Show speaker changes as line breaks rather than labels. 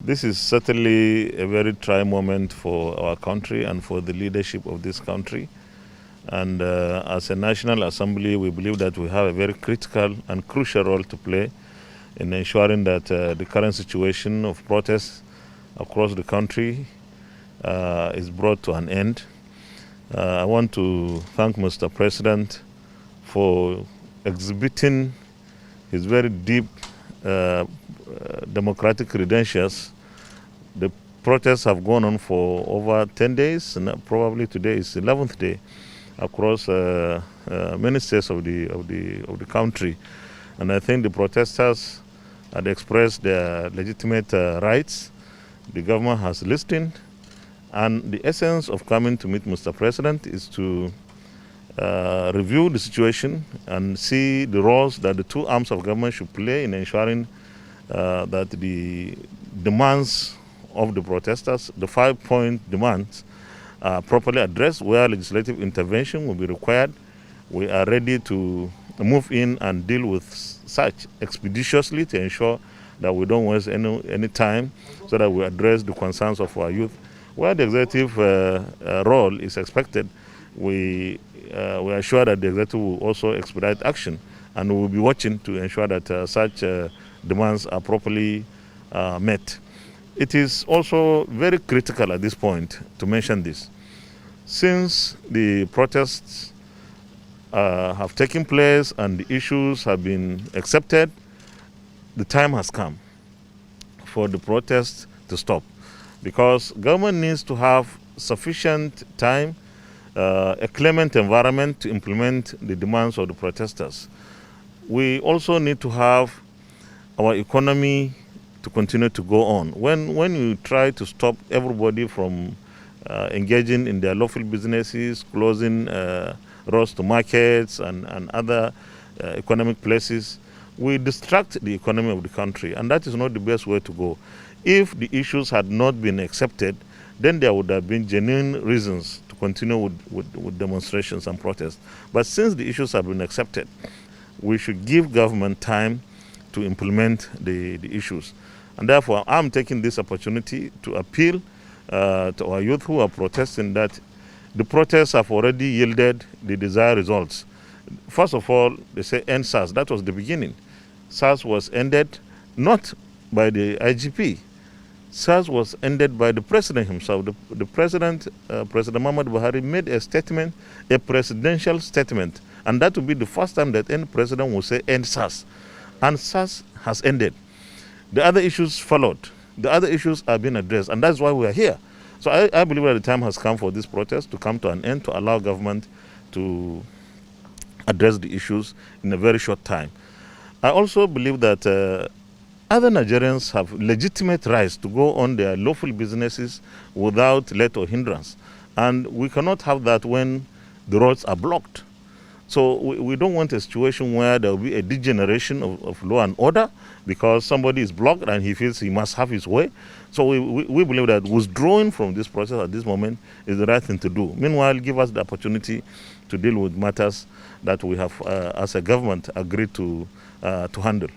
This is certainly a very trying moment for our country and for the leadership of this country. And as a National Assembly, we believe that we have a very critical and crucial role to play in ensuring that the current situation of protests across the country is brought to an end. I want to thank Mr. President for exhibiting his very deep democratic credentials. The protests have gone on for over 10 days, and probably today is the 11th day across many states of the country. And I think the protesters had expressed their legitimate rights. The government has listened, and the essence of coming to meet Mr. President is to review the situation and see the roles that the two arms of government should play in ensuring that the demands of the protesters, the 5-point demands, are properly addressed. Where legislative intervention will be required, we are ready to move in and deal with such expeditiously to ensure that we don't waste any time, so that we address the concerns of our youth. Where the executive role is expected, we are sure that the executive will also expedite action, and we will be watching to ensure that such demands are properly met. It is also very critical at this point to mention this. Since the protests have taken place and the issues have been accepted, the time has come for the protests to stop, because government needs to have sufficient time, a clement environment to implement the demands of the protesters. We also need to have our economy to continue to go on. When you try to stop everybody from engaging in their lawful businesses, closing roads to markets and other economic places, we distract the economy of the country, and that is not the best way to go. If the issues had not been accepted, then there would have been genuine reasons to continue with demonstrations and protests. But since the issues have been accepted, we should give government time to implement the issues. And therefore, I'm taking this opportunity to appeal to our youth who are protesting that the protests have already yielded the desired results. First of all, they say end Sars. That was the beginning. Sars was ended not by the IGP. Sars was ended by the president himself. The president, President Muhammad Buhari, made a statement, a presidential statement, and that will be the first time that any president will say end Sars. And Sars has ended. The other issues followed. The other issues are being addressed, and that's why we are here. So I believe that the time has come for this protest to come to an end, to allow government to address the issues in a very short time. I also believe that other Nigerians have legitimate rights to go on their lawful businesses without let or hindrance. And we cannot have that when the roads are blocked. So we don't want a situation where there will be a degeneration of law and order because somebody is blocked and he feels he must have his way. So we believe that withdrawing from this process at this moment is the right thing to do. Meanwhile, give us the opportunity to deal with matters that we have, as a government, agreed to handle.